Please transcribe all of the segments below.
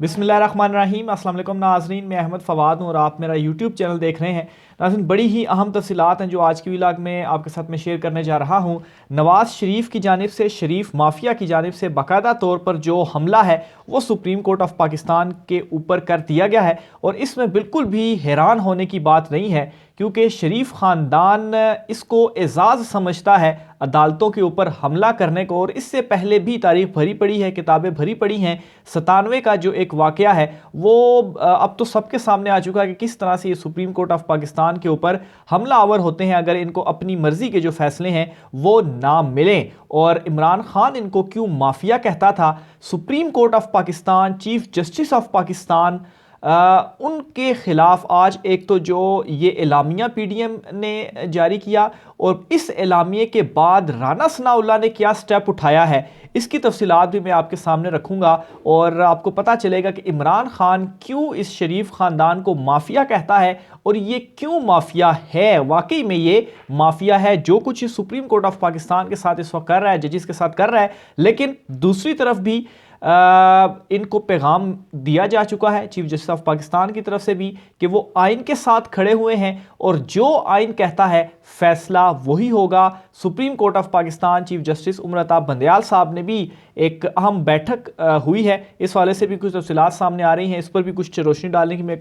बिस्मिल्लाहिर्रहमानिर्रहीम। अस्सलाम वालेकुम नाज़रीन, मैं अहमद फ़वाद हूँ और आप मेरा यूट्यूब चैनल देख रहे हैं। नाज़रीन, बड़ी ही अहम तफ़सीलात हैं जो आज की व्लॉग में आपके साथ मैं शेयर करने जा रहा हूँ। नवाज़ शरीफ की जानिब से, शरीफ माफिया की जानिब से बाकायदा तौर पर जो हमला है वो सुप्रीम कोर्ट ऑफ पाकिस्तान के ऊपर कर दिया गया है और इसमें बिल्कुल भी हैरान होने की बात नहीं है, क्योंकि शरीफ ख़ानदान इसको एजाज़ समझता है अदालतों के ऊपर हमला करने को। और इससे पहले भी तारीख भरी पड़ी है, किताबें भरी पड़ी हैं। 97 का जो एक वाक़या है वो अब तो सबके सामने आ चुका है कि किस तरह से ये सुप्रीम कोर्ट ऑफ पाकिस्तान के ऊपर हमला आवर होते हैं अगर इनको अपनी मर्जी के जो फैसले हैं वो ना मिलें। और इमरान खान इनको क्यों माफिया कहता था, supreme court of Pakistan, chief justice of Pakistan, उनके खिलाफ आज एक तो जो ये एलामिया पीडीएम ने जारी किया और इस एलामिया के बाद राना सनाउल्लाह ने क्या स्टेप उठाया है, इसकी तफसीलात भी मैं आपके सामने रखूंगा और आपको पता चलेगा कि इमरान खान क्यों इस शरीफ ख़ानदान को माफिया कहता है और ये क्यों माफिया है। वाकई में ये माफिया है जो कुछ सुप्रीम कोर्ट ऑफ पाकिस्तान के साथ इस वक्त कर रहा है, जजिस के साथ कर रहा है। लेकिन दूसरी तरफ भी इनको पैगाम दिया जा चुका है चीफ जस्टिस ऑफ पाकिस्तान की तरफ से भी कि वो आइन के साथ खड़े हुए हैं और जो आइन कहता है फैसला वही होगा। Supreme court of Pakistan, chief justice Umar Ata Bandial साहब ने भी एक अहम बैठक हुई है, इस वाले से भी कुछ तफसीलात सामने आ रही हैं, इस पर भी कुछ रोशनी डालने की मैं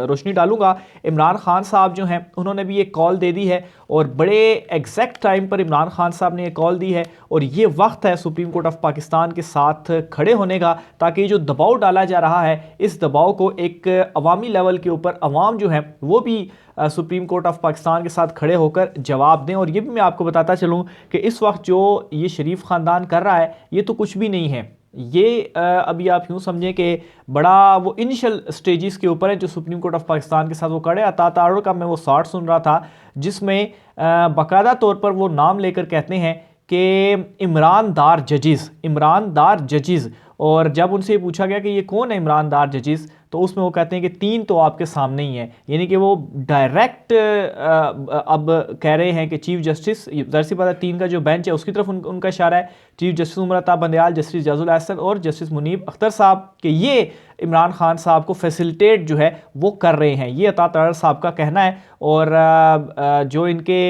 रोशनी डालूंगा। इमरान खान साहब जो हैं उन्होंने भी एक कॉल दे दी है और बड़े एग्जैक्ट टाइम पर इमरान खान साहब ने एक कॉल दी है और ये वक्त है सुप्रीम कोर्ट ऑफ पाकिस्तान के साथ खड़े होने का, ताकि जो दबाव डाला जा रहा है इस दबाव को एक अवामी लेवल के ऊपर अवाम जो है वो भी सुप्रीम कोर्ट ऑफ पाकिस्तान के साथ खड़े होकर जवाब दें। और ये भी मैं आपको बताता चलूं कि इस वक्त जो ये शरीफ ख़ानदान कर रहा है ये तो कुछ भी नहीं है। ये अभी आप यूँ समझें कि बड़ा वो इनिशियल स्टेजेस के ऊपर है जो सुप्रीम कोर्ट ऑफ पाकिस्तान के साथ वो खड़े। अता का मैं वो शॉर्ट सुन रहा था जिसमें बाकायदा तौर पर वो नाम लेकर कहते हैं कि ईमानदार जजिस। और जब उनसे पूछा गया कि ये कौन है ईमानदार जजिस, तो उसमें वो कहते हैं कि तीन तो आपके सामने ही हैं, यानी कि वो डायरेक्ट अब कह रहे हैं कि चीफ जस्टिस, ज़ाहिर सी बात है तीन का जो बेंच है उसकी तरफ उनका इशारा है, chief justice Umar Ata Bandial, justice जाजुल Ahsan और जस्टिस मुनीब अख्तर साहब, कि ये इमरान खान साहब को फैसिलिटेट जो है वो कर रहे हैं। ये अता तारड़ साहब का कहना है। और जो इनके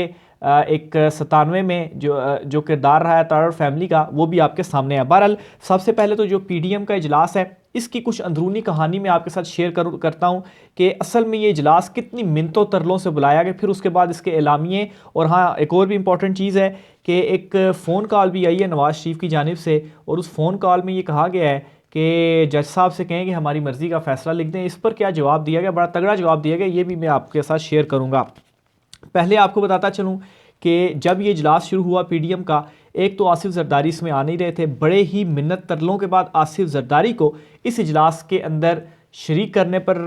एक 97 में जो किरदार रहा है तारड़ फैमिली का वो भी आपके सामने है। बहरहाल सबसे पहले तो जो पीडीएम का इजलास है इसकी कुछ अंदरूनी कहानी मैं आपके साथ शेयर करता हूँ कि असल में ये इजलास कितनी मिन्नतों तरलों से बुलाया गया, फिर उसके बाद इसके एलामिये। और हाँ, एक और भी इंपॉर्टेंट चीज़ है कि एक फ़ोन कॉल भी आई है नवाज़ शरीफ की जानिब से और उस फ़ोन कॉल में ये कहा गया है कि जज साहब से कहें कि हमारी मर्ज़ी का फ़ैसला लिख दें। इस पर क्या जवाब दिया गया, बड़ा तगड़ा जवाब दिया गया, ये भी मैं आपके साथ शेयर करूँगा। पहले आपको बताता चलूँ कि जब ये इजलास शुरू हुआ पीडीएम का, एक तो आसिफ जरदारी इसमें आ नहीं रहे थे। बड़े ही मिन्नत तरलों के बाद आसिफ जरदारी को इस इजलास के अंदर शरीक करने पर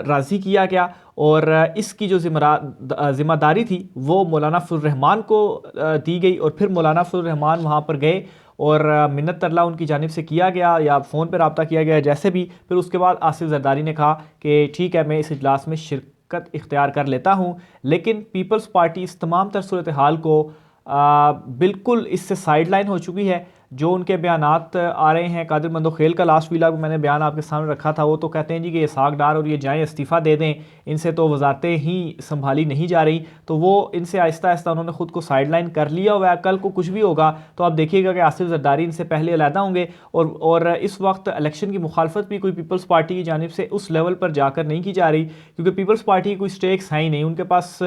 राज़ी किया गया और इसकी जो ज़िम्मेदारी थी वो मौलाना फजल रहमान को दी गई। और फिर मौलाना फजल रहमान वहाँ पर गए और मिन्नत तरला उनकी जानिब से किया गया या फ़ोन पर रब्ता किया गया जैसे भी। फिर उसके बाद आसिफ जरदारी ने कहा कि ठीक है, मैं इस इजलास में शिरकत इख्तियार कर लेता हूँ। लेकिन पीपल्स पार्टी इस तमाम तर सूरत हाल को बिल्कुल इससे साइडलाइन हो चुकी है। जो उनके बयानात आ रहे हैं, कादिर मंदोखेल का लास्ट व्लॉग में मैंने बयान आपके सामने रखा था, वो तो कहते हैं जी कि ये साग डार और ये जाएँ इस्तीफ़ा दे दें, इनसे तो वजारतें ही संभाली नहीं जा रही। तो वो इनसे आहिस्ता आहिस्ता उन्होंने ख़ुद को साइडलाइन कर लिया हुआ है। कल को कुछ भी होगा तो आप देखिएगा कि आसिफ जरदारी इनसे पहले अलहदा होंगे। और इस वक्त इलेक्शन की मुखालफत भी कोई पीपल्स पार्टी की जानिब से उस लेवल पर जाकर नहीं की जा रही, क्योंकि पीपल्स पार्टी की कोई स्टेक्स है ही नहीं उनके पास।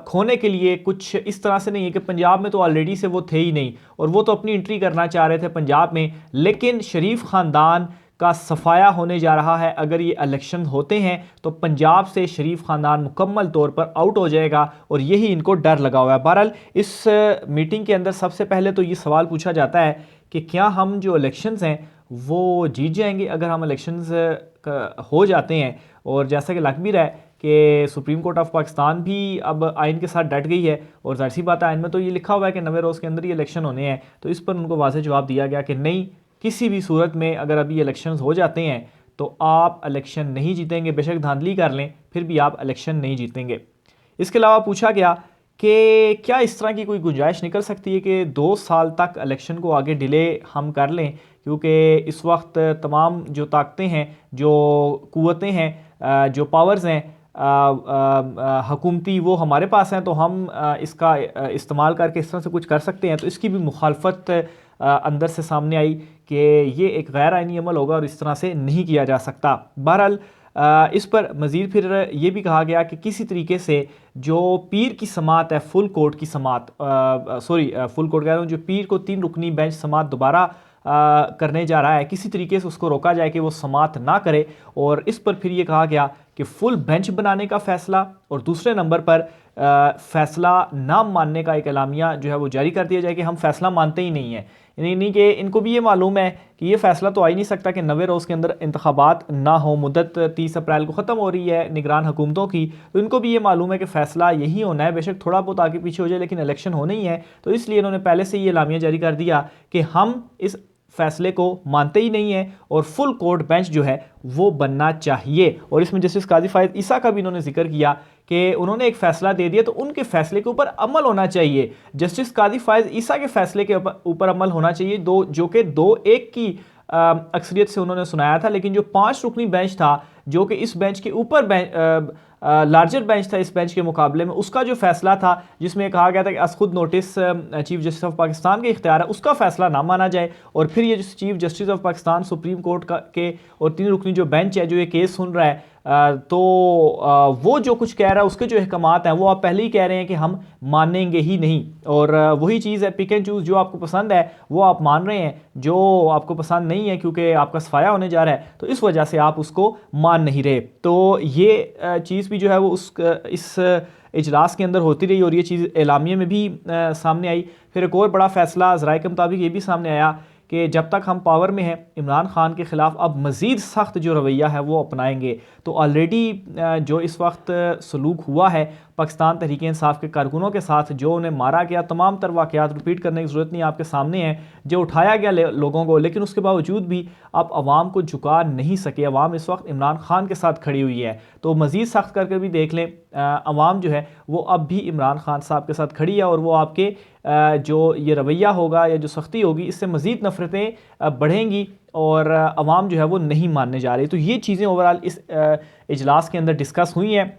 खोने के लिए कुछ इस तरह से नहीं है कि पंजाब में तो ऑलरेडी से वो थे ही नहीं और वो तो अपनी एंट्री करना चाह रहे थे पंजाब में। लेकिन शरीफ ख़ानदान का सफाया होने जा रहा है। अगर ये इलेक्शन होते हैं तो पंजाब से शरीफ ख़ानदान मुकम्मल तौर पर आउट हो जाएगा और यही इनको डर लगा हुआ है। बहरहाल इस मीटिंग के अंदर सबसे पहले तो ये सवाल पूछा जाता है कि क्या हम जो इलेक्शंस हैं वो जीत जाएंगे अगर हम इलेक्शंस हो जाते हैं। और जैसा कि लग भी रहा है कि सुप्रीम कोर्ट ऑफ पाकिस्तान भी अब आइन के साथ डट गई है और जाहिर सी बात है आइन में तो ये लिखा हुआ है कि 90 रोज़ के अंदर ये इलेक्शन होने हैं। तो इस पर उनको वाज़ेह जवाब दिया गया कि नहीं, किसी भी सूरत में अगर अभी इलेक्शन हो जाते हैं तो आप इलेक्शन नहीं जीतेंगे, बेशक धांधली कर लें फिर भी आप इलेक्शन नहीं जीतेंगे। इसके अलावा पूछा गया कि क्या इस तरह की कोई गुंजाइश निकल सकती है कि 2 साल तक इलेक्शन को आगे डिले हम कर लें, क्योंकि इस वक्त तमाम जो ताकतें हैं, जो क़ुव्वतें हैं, जो पावर्स हैं हुकूमती, वो हमारे पास हैं, तो हम इसका इस्तेमाल करके इस तरह से कुछ कर सकते हैं। तो इसकी भी मुखालफत अंदर से सामने आई कि ये एक गैर आइनी अमल होगा और इस तरह से नहीं किया जा सकता। बहरहाल इस पर मज़ीद फिर ये भी कहा गया कि किसी तरीके से जो पीर की समात है, फुल कोर्ट की समात, फुल कोर्ट कह रहा हूँ, जो पीर को 3 रुकनी बेंच समात दोबारा करने जा रहा है, किसी तरीके से उसको रोका जाए कि वो समात ना करे। और इस पर फिर ये कहा गया कि फुल बेंच बनाने का फ़ैसला, और दूसरे नंबर पर फ़ैसला ना मानने का एक एलामिया जो है वो जारी कर दिया जाए कि हम फ़ैसला मानते ही नहीं हैं। यानी कि इनको भी ये मालूम है कि ये फ़ैसला तो आ ही नहीं सकता कि 90 रोज़ के अंदर इंतखाबात ना हो। मुद्दत 30 अप्रैल को ख़त्म हो रही है निगरान हुकूमतों की, तो इनको भी ये मालूम है कि फ़ैसला यही होना है, बेशक थोड़ा बहुत आगे पीछे हो जाए, लेकिन इलेक्शन होने ही है। तो इसलिए इन्होंने पहले से ये एलामिया जारी कर दिया कि हम इस फैसले को मानते ही नहीं है और फुल कोर्ट बेंच जो है वो बनना चाहिए। और इसमें जस्टिस काजी फायद ईसा का भी इन्होंने जिक्र किया कि उन्होंने एक फैसला दे दिया तो उनके फैसले के ऊपर अमल होना चाहिए। जस्टिस काजी फायद ईसा के फैसले के ऊपर अमल होना चाहिए, जो कि 2-1 की अक्सरियत से उन्होंने सुनाया था। लेकिन जो 5 रुकनी बेंच था, जो कि इस बेंच के ऊपर लार्जर बेंच था इस बेंच के मुकाबले में, उसका जो फैसला था जिसमें कहा गया था कि अस खुद notice chief justice of Pakistan के इख्तियार है, उसका फैसला ना माना जाए। और फिर ये chief justice of Pakistan supreme court के और 3 रुकनी जो बेंच है जो ये केस सुन रहा है, तो वो जो कुछ कह रहा है उसके जो अहकामात हैं वो आप पहले ही कह रहे हैं कि हम मानेंगे ही नहीं। और वही चीज़ है, पिक एंड चूज़, जो आपको पसंद है वो आप मान रहे हैं, जो आपको पसंद नहीं है क्योंकि आपका सफाया होने जा रहा है तो इस वजह से आप उसको मान नहीं रहे। तो ये चीज़ भी जो है वो इस इजलास के अंदर होती रही और ये चीज़ एलामिया में भी सामने आई। फिर एक और बड़ा फैसला ज़राए के मुताबिक ये भी सामने आया कि जब तक हम पावर में हैं इमरान खान के ख़िलाफ़ अब मज़ीद सख्त जो रवैया है वो अपनाएंगे। तो ऑलरेडी जो इस वक्त सलूक हुआ है पाकिस्तान तहरीक इंसाफ के कारकुनों के साथ, जो उन्हें मारा गया, तमाम तर वाक़यात रिपीट करने की ज़रूरत नहीं, आपके सामने है, जो उठाया गया लोगों को, लेकिन उसके बावजूद भी आप अवाम को झुका नहीं सके। अवाम इस वक्त इमरान खान के साथ खड़ी हुई है। तो मज़ीद सख्त करके भी देख लें, अवाम जो है वो अब भी इमरान खान साहब के साथ खड़ी है और वो आपके जो ये रवैया होगा या जो सख्ती होगी इससे मज़ीद नफ़रतें बढ़ेंगी और अवाम जो है वो नहीं मानने जा रही। तो ये चीज़ें ओवरऑल इस इजलास के अंदर डिस्कस हुई हैं।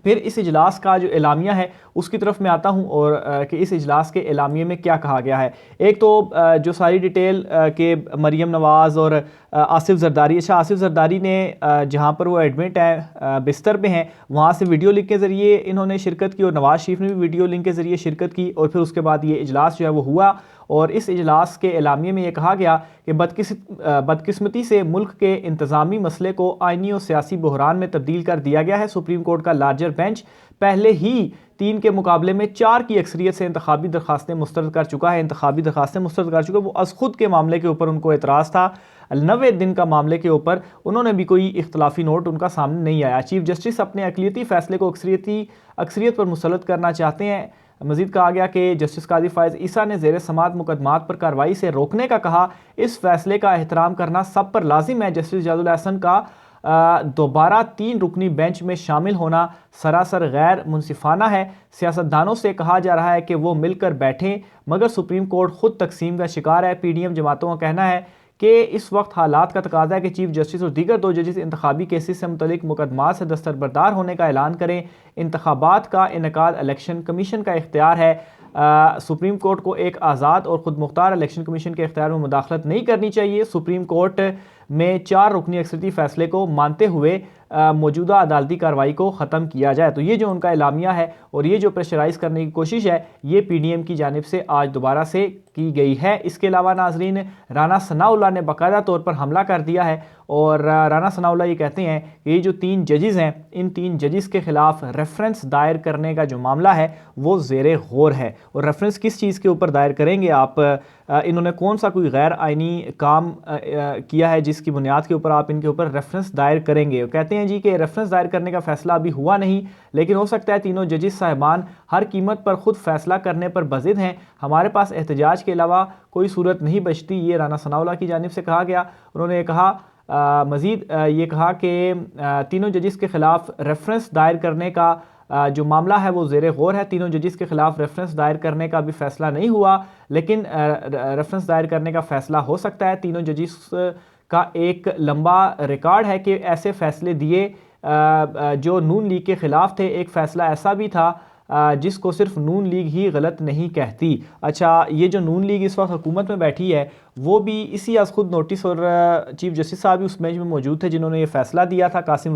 फिर इस इजलास का जो एलामिया है उसकी तरफ मैं आता हूँ और कि इस इजलास के एलामिया में क्या कहा गया है। एक तो जो सारी डिटेल के मरीम नवाज़ और आसिफ जरदारी, अच्छा आसिफ जरदारी ने जहाँ पर वो एडमिट है, बिस्तर पे हैं, वहाँ से वीडियो लिंक के ज़रिए इन्होंने शिरकत की और नवाज़ शरीफ ने भी वीडियो लिंक के ज़रिए शिरकत की और फिर उसके बाद ये इजलास जो है वो हुआ। और इस इजलास के एलामिया में ये कहा गया कि बदकिस्मती से मुल्क के इंतज़ामी मसले को आइनी और सियासी बहरान में तब्दील कर दिया गया है। सुप्रीम कोर्ट का लार्जर बेंच पहले ही 3 के मुकाबले में 4 की अक्सरियत से इंतखाबी दरखास्तें मुस्तरद कर चुका है। वो अज़ खुद के मामले के ऊपर उनको एतराज़ था। 90 दिन का मामले के ऊपर उन्होंने भी कोई इख्तलाफी नोट उनका सामने नहीं आया। चीफ जस्टिस अपने अक़लियती फ़ैसले को अक्सरियत पर मुसल्लत करना चाहते हैं। मज़ीद कहा गया कि जस्टिस काजी फायज़ ईसा ने ज़ेर समात मुकदमात पर कार्रवाई से रोकने का कहा। इस फैसले का एहतराम करना सब पर लाजिम है। जस्टिस जादुल अहसन का दोबारा 3 रुकनी बेंच में शामिल होना सरासर गैर मुनसिफाना है। सियासतदानों से कहा जा रहा है कि वो मिलकर बैठें, मगर सुप्रीम कोर्ट खुद तकसीम का शिकार है। PDM जमातों का कहना है कि इस वक्त हालात का तकाजा है कि चीफ जस्टिस और दीगर 2 जजेस इंतखाबी केसेस से मुतल्लिक मुकदमात से दस्तरबरदार होने का ऐलान करें। इंतखाबात का इनेकाद इलेक्शन कमीशन का इख्तियार है। सुप्रीम कोर्ट को एक आज़ाद और ख़ुद मुख्तार इलेक्शन कमीशन के इख्तियार में मुदाखलत नहीं करनी चाहिए। सुप्रीम कोर्ट में 4 रुकनी अक्सरियती फ़ैसले को मानते हुए मौजूदा अदालती कार्रवाई को ख़त्म किया जाए। तो ये जो उनका एलामिया है और ये जो प्रेशराइज़ करने की कोशिश है ये PDM की जानिब से आज दोबारा से की गई है। इसके अलावा नाजरीन, राना सनाउल्लाह ने बाकायदा तौर पर हमला कर दिया है और राना सनाउल्लाह ये कहते हैं कि ये जो 3 जजेस हैं, इन 3 जजेस के ख़िलाफ़ रेफरेंस दायर करने का जो मामला है वो ज़ेरे गौर है। और रेफरेंस किस चीज़ के ऊपर दायर करेंगे आप? इन्होंने कौन सा कोई गैर आइनी काम किया है जिसकी बुनियाद के ऊपर आप इनके ऊपर रेफरेंस दायर करेंगे? कहते हैं जी कि रेफरेंस दायर करने का फ़ैसला अभी हुआ नहीं, लेकिन हो सकता है तीनों जजेस साहिबान हर कीमत पर ख़ुद फ़ैसला करने पर बज़िद हैं। हमारे पास एहतजाज के अलावा कोई सूरत नहीं बचती। ये राना सनाउल्लाह की जानिब से कहा गया। उन्होंने कहा मज़ीद ये कहा कि तीनों जजेस के ख़िलाफ़ रेफरेंस दायर करने का जो मामला है वो ज़ेर गौर है। तीनों जजिस के खिलाफ रेफरेंस दायर करने का भी फैसला नहीं हुआ, लेकिन रेफरेंस दायर करने का फैसला हो सकता है। तीनों जजिस का एक लंबा रिकॉर्ड है कि ऐसे फैसले दिए जो नून लीग के ख़िलाफ़ थे। एक फ़ैसला ऐसा भी था जिसको सिर्फ नून लीग ही गलत नहीं कहती। अच्छा, ये जो नून लीग इस वक्त हुकूमत में बैठी है वो भी इसी आज खुद नोटिस और चीफ जस्टिस साहब भी उस बेंच में मौजूद थे जिन्होंने ये फैसला दिया था। कासिम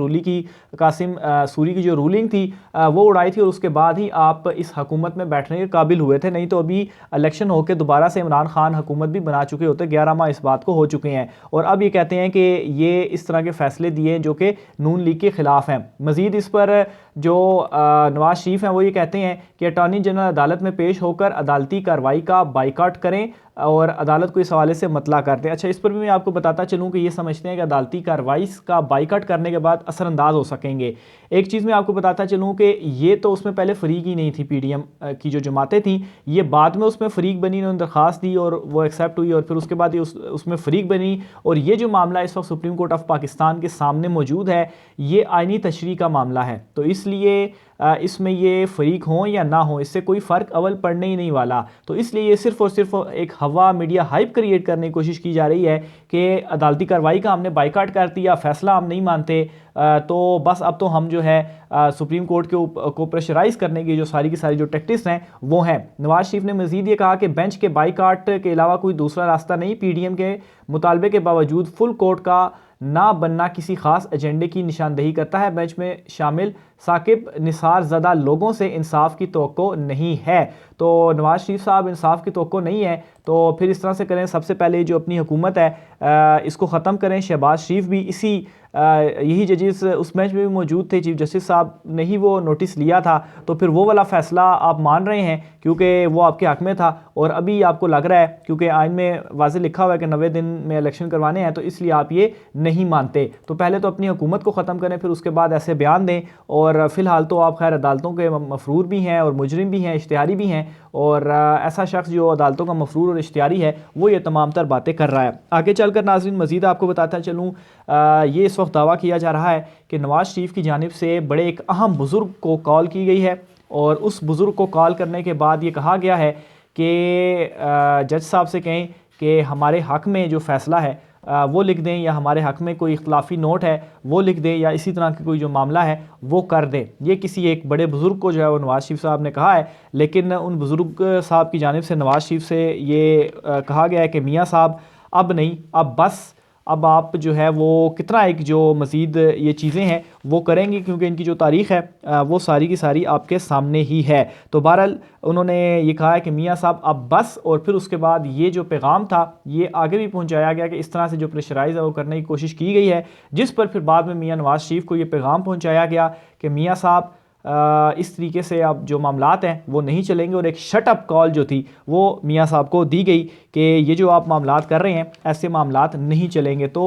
सूरी की जो रूलिंग थी वो उड़ाई थी और उसके बाद ही आप इस हुकूमत में बैठने के काबिल हुए थे, नहीं तो अभी इलेक्शन होकर दोबारा से इमरान खान हुकूमत भी बना चुके होते। 11 माह इस बात को हो चुके हैं और अब ये कहते हैं कि ये इस तरह के फैसले दिए जो कि नून लीग के ख़िलाफ़ हैं। मज़ीद इस पर जो नवाज शरीफ हैं वो ये कहते हैं कि अटॉर्नी जनरल अदालत में पेश होकर अदालती कार्रवाई का बाइकआउट करें और अदालत को इस हवाले से मतला कर दें। अच्छा, इस पर भी मैं आपको बताता चलूँ कि ये समझते हैं कि अदालती कार्रवाई का बाइकआउट करने के बाद असरअंदाज हो सकेंगे। एक चीज़ मैं आपको बताता चलूँ कि ये तो उसमें पहले फ़रीक ही नहीं थी, PDM की जो जमातें थी, ये बाद में उसमें फ़रीक बनी, उन्होंने दरख्वास्त दी और वो एक्सेप्ट हुई और फिर उसके बाद ये उसमें फ़रीक बनी। और ये जो मामला इस वक्त सुप्रीम कोर्ट ऑफ पाकिस्तान के सामने मौजूद है, ये आइनी तशरीह का मामला है, तो इसलिए इसमें ये फ़रीक हों या ना हो इससे कोई फ़र्क अवल पड़ने ही नहीं वाला। तो इसलिए ये सिर्फ़ और सिर्फ एक हवा मीडिया हाइप क्रिएट करने की कोशिश की जा रही है कि अदालती कार्रवाई का हमने बाइकआउट कर दिया, फ़ैसला हम नहीं मानते, तो बस अब तो हम जो है सुप्रीम कोर्ट को प्रेशराइज़ करने की जो सारी की सारी जो टैक्टिक्स हैं वो हैं। नवाज शरीफ ने मज़ीद ये कहा कि बेंच के बाइकआउट के अलावा कोई दूसरा रास्ता नहीं। PDM के मुतालबे के बावजूद फुल कोर्ट का ना बनना किसी खास एजेंडे की निशानदेही करता है। बेंच में शामिल साकिब निसार ज़दा लोगों से इंसाफ की तवक्को नहीं है। तो नवाज शरीफ साहब इंसाफ की तवक्को नहीं है तो फिर इस तरह से करें, सबसे पहले जो अपनी हुकूमत है इसको ख़त्म करें। शहबाज शरीफ भी यही जजेस उस बेंच में भी मौजूद थे, चीफ जस्टिस साहब ने ही वो नोटिस लिया था, तो फिर वो वाला फ़ैसला आप मान रहे हैं क्योंकि वो आपके हक़ में था और अभी आपको लग रहा है क्योंकि आइन में वाज़ेह लिखा हुआ है कि 90 दिन में इलेक्शन करवाने हैं, तो इसलिए आप ये नहीं मानते। तो पहले तो अपनी हुकूमत को ख़त्म करें, फिर उसके बाद ऐसे बयान दें। और फ़िलहाल तो आप खैर अदालतों के मफरूर भी हैं और मुजरिम भी हैं, इश्तिहारी भी हैं, और ऐसा शख्स जो अदालतों का मफरूर और इश्तिहारी है वो ये तमाम तर बातें कर रहा है। आगे चलकर नाज़रीन मज़ीद आपको बताता चलूँ, ये इस वक्त दावा किया जा रहा है कि नवाज शरीफ की जानिब से बड़े एक अहम बुज़ुर्ग को कॉल की गई है और उस बुज़ुर्ग को कॉल करने के बाद ये कहा गया है कि जज साहब से कहें कि हमारे हक़ में जो फ़ैसला है वो लिख दें, या हमारे हक़ में कोई इख्तलाफी नोट है वो लिख दें, या इसी तरह की कोई जो मामला है वो कर दें। ये किसी एक बड़े बुज़ुर्ग को जो है वो नवाज शरीफ साहब ने कहा है, लेकिन उन बुज़ुर्ग साहब की जानिब से नवाज शरीफ से ये कहा गया है कि मियाँ साहब अब नहीं, अब बस, अब आप जो है वो कितना एक जो मज़ीद ये चीज़ें हैं वो करेंगे क्योंकि इनकी जो तारीख़ है वो सारी की सारी आपके सामने ही है। तो बहरहाल उन्होंने ये कहा है कि मियाँ साहब अब बस, और फिर उसके बाद ये जो पैगाम था ये आगे भी पहुँचाया गया कि इस तरह से जो प्रेशराइज़ है वो करने की कोशिश की गई है, जिस पर फिर बाद में मियाँ नवाज शरीफ को ये पैगाम पहुँचाया गया कि मियाँ साहब इस तरीके से अब जो मामलात हैं वो नहीं चलेंगे, और एक शट अप कॉल जो थी वो मियाँ साहब को दी गई कि ये जो आप मामलात कर रहे हैं ऐसे मामलात नहीं चलेंगे। तो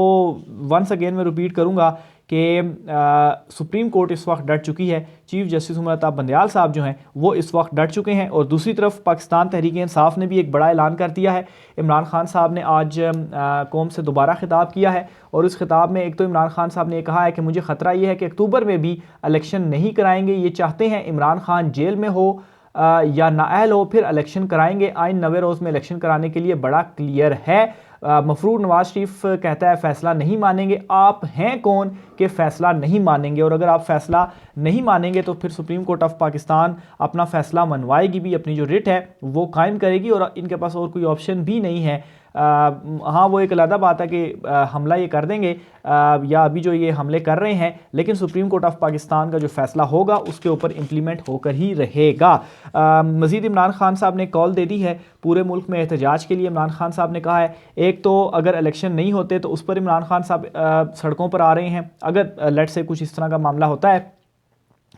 वंस अगेन मैं रिपीट करूँगा कि सुप्रीम कोर्ट इस वक्त डट चुकी है, चीफ जस्टिस उमर अता बंदयाल साहब जो हैं वो इस वक्त डट चुके हैं, और दूसरी तरफ पाकिस्तान तहरीक इंसाफ ने भी एक बड़ा ऐलान कर दिया है। इमरान खान साहब ने आज कौम से दोबारा खिताब किया है, और उस खिताब में एक तो इमरान खान साहब ने कहा है कि मुझे ख़तरा ये है कि अक्टूबर में भी इलेक्शन नहीं कराएंगे, ये चाहते हैं इमरान खान जेल में हो या नाअहल हो फिर इलेक्शन कराएंगे। आइन 90 रोज़ में इलेक्शन कराने के लिए बड़ा क्लियर है। मफरूर नवाज शरीफ कहता है फ़ैसला नहीं मानेंगे। आप हैं कौन कि फ़ैसला नहीं मानेंगे? और अगर आप फ़ैसला नहीं मानेंगे तो फिर सुप्रीम कोर्ट ऑफ पाकिस्तान अपना फ़ैसला मनवाएगी भी, अपनी जो रिट है वो कायम करेगी, और इनके पास और कोई ऑप्शन भी नहीं है। हाँ, वो एक अलग बात है कि हमला ये कर देंगे या अभी जो ये हमले कर रहे हैं, लेकिन सुप्रीम कोर्ट ऑफ पाकिस्तान का जो फ़ैसला होगा उसके ऊपर इम्प्लीमेंट होकर ही रहेगा। मज़ीद इमरान खान साहब ने कॉल दे दी है पूरे मुल्क में एहतजाज के लिए। इमरान खान साहब ने कहा है, एक तो अगर इलेक्शन नहीं होते तो उस पर इमरान खान साहब सड़कों पर आ रहे हैं, अगर लेट से कुछ इस तरह का मामला होता है।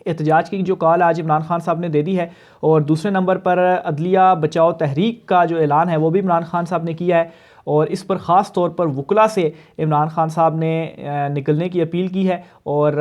एहतजाज की जो कॉल आज इमरान खान साहब ने दे दी है, और दूसरे नंबर पर अदलिया बचाओ तहरीक का जो ऐलान है वो भी इमरान खान साहब ने किया है, और इस पर ख़ास तौर पर वकला से इमरान खान साहब ने निकलने की अपील की है और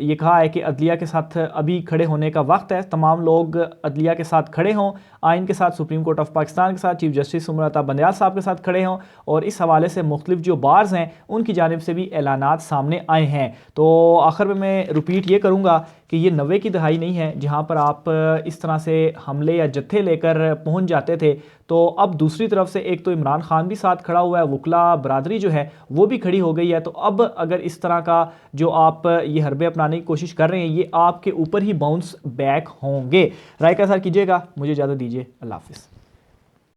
ये कहा है कि अदलिया के साथ अभी खड़े होने का वक्त है, तमाम लोग अदलिया के साथ खड़े हों, आइन के साथ, सुप्रीम कोर्ट ऑफ पाकिस्तान के साथ, चीफ जस्टिस उमर अता बंदयाल साहब के साथ खड़े हों और इस हवाले से मुख्तलिफ जो बार्स हैं उनकी जानिब से भी ऐलानात सामने आए हैं। तो आखिर में मैं रिपीट ये करूँगा कि ये 90 की दहाई नहीं है जहाँ पर आप इस तरह से हमले या जत्थे लेकर पहुँच जाते थे। तो अब दूसरी तरफ से एक तो इमरान खान भी साथ खड़ा हुआ है, वकला बरादरी जो है वो भी खड़ी हो गई है। तो अब अगर इस तरह का जो आप ये हरबे अपनाने की कोशिश कर रहे हैं ये आपके ऊपर ही बाउंस बैक होंगे। राय का सर कीजिएगा, मुझे इजाज़त दीजिए, अल्लाह हाफिज़।